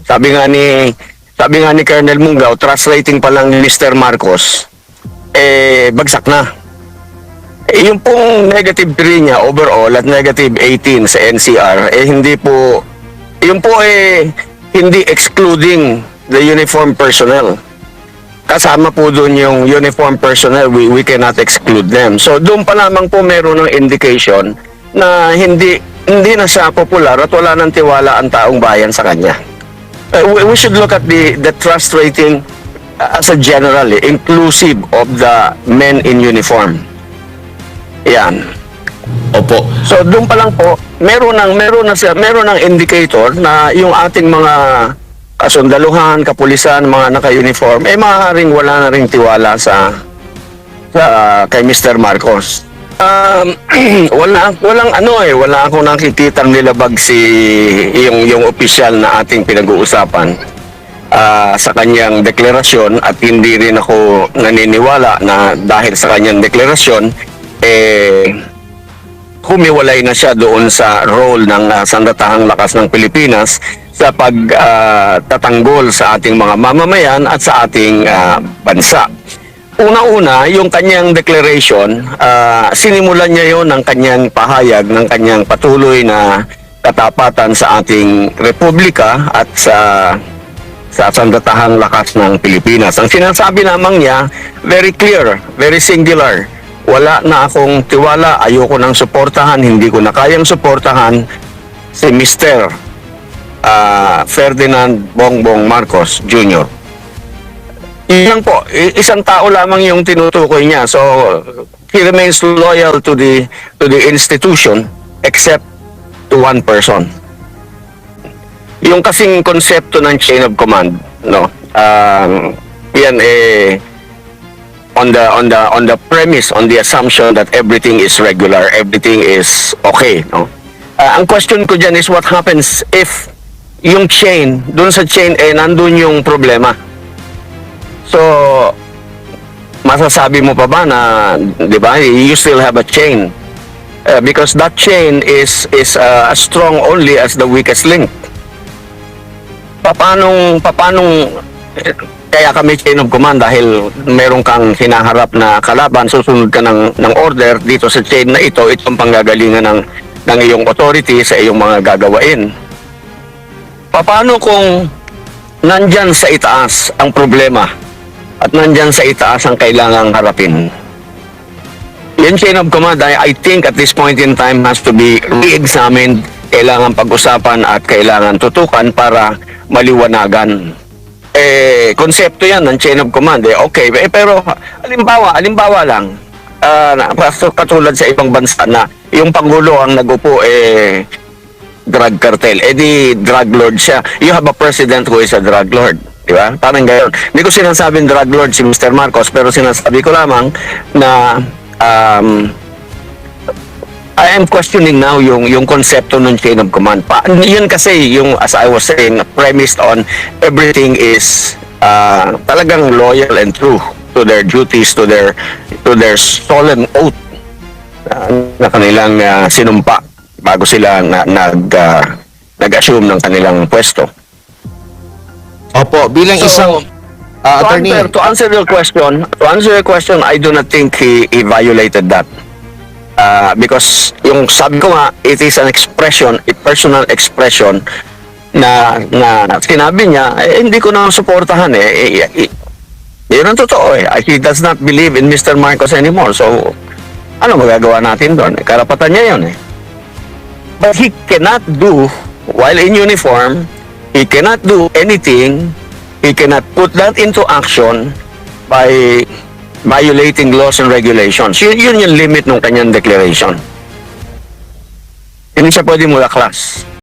sabi nga ni Colonel Mungaw, trust rating pa lang ni Mr. Marcos, bagsak na. Yung pong negative 3 niya overall at negative 18 sa NCR, hindi excluding the uniform personnel. Kasama po doon yung uniform personnel, we cannot exclude them. So doon pa lamang po meron ng indication na hindi na siya popular at wala nang tiwala ang taong bayan sa kanya. We should look at the trust rating as a general, inclusive of the men in uniform. Yan. Opo. So doon pa lang po, meron ng indicator na yung ating mga kasundaluhan, kapulisan, mga naka-uniform, maaaring wala na ring tiwala kay Mr. Marcos. Wala akong nakikitang nilabag yung opisyal na ating pinag-uusapan sa kanyang deklarasyon, at hindi rin ako naniniwala na dahil sa kanyang deklarasyon humiwalay na siya doon sa role ng Sandatahang Lakas ng Pilipinas sa pagtatanggol sa ating mga mamamayan at sa ating bansa. Una-una, yung kanyang declaration, sinimulan niya yon ng kanyang pahayag, ng kanyang patuloy na katapatan sa ating republika at sa Sandatahang Lakas ng Pilipinas. Ang sinasabi lamang niya, very clear, very singular. Wala na akong tiwala, ayoko nang suportahan, hindi ko na kayang suportahan si Mr. Ferdinand Bongbong Marcos Jr. Iyan po, isang tao lamang yung tinutukoy niya. So he remains loyal to the institution except to one person. Yung kasing konsepto ng chain of command, no. Yan on the premise, on the assumption that everything is regular, everything is okay, no. Ang question ko diyan is what happens if yung chain, doon sa chain nandun yung problema. So masasabi mo pa ba na, 'di ba, you still have a chain? Because that chain is as strong only as the weakest link. Paano kaya kami chain of command? Dahil meron kang hinaharap na kalaban, susunod ka ng order dito sa chain na itong panggagalingan ng iyong authority sa iyong mga gagawain. Paano kung nandyan sa itaas ang problema at nandyan sa itaas ang kailangang harapin? Yung chain of command, I think at this point in time has to be re-examined, kailangan pag-usapan at kailangan tutukan para maliwanagan. Konsepto yan ng chain of command. Okay, pero halimbawa lang, katulad sa ibang bansa na yung Pangulo ang nagupo, drug cartel, di drug lord siya. You have a president who is a drug lord, di ba? Parang gayon. Hindi ko sinasabing drug lord si Mr. Marcos, pero sinasabi ko lamang na I am questioning now yung konsepto ng chain of command. Yun kasi yung, as I was saying, premised on everything is talagang loyal and true to their duties, to their solemn oath na kanilang sinumpa bago sila nag-assume ng kanilang pwesto. Opo, bilang isang attorney. To answer your question, I do not think he violated that. Because yung sabi ko nga, it is an expression, a personal expression na sinabi niya, hindi ko na suportahan yun ang totoo he does not believe in Mr. Marcos anymore. So ano magagawa natin doon? Karapatan niya yun But he cannot do, while in uniform, he cannot do anything, he cannot put that into action by violating laws and regulations. Yun yung limit ng kanyang declaration. Hindi siya pwede mula class.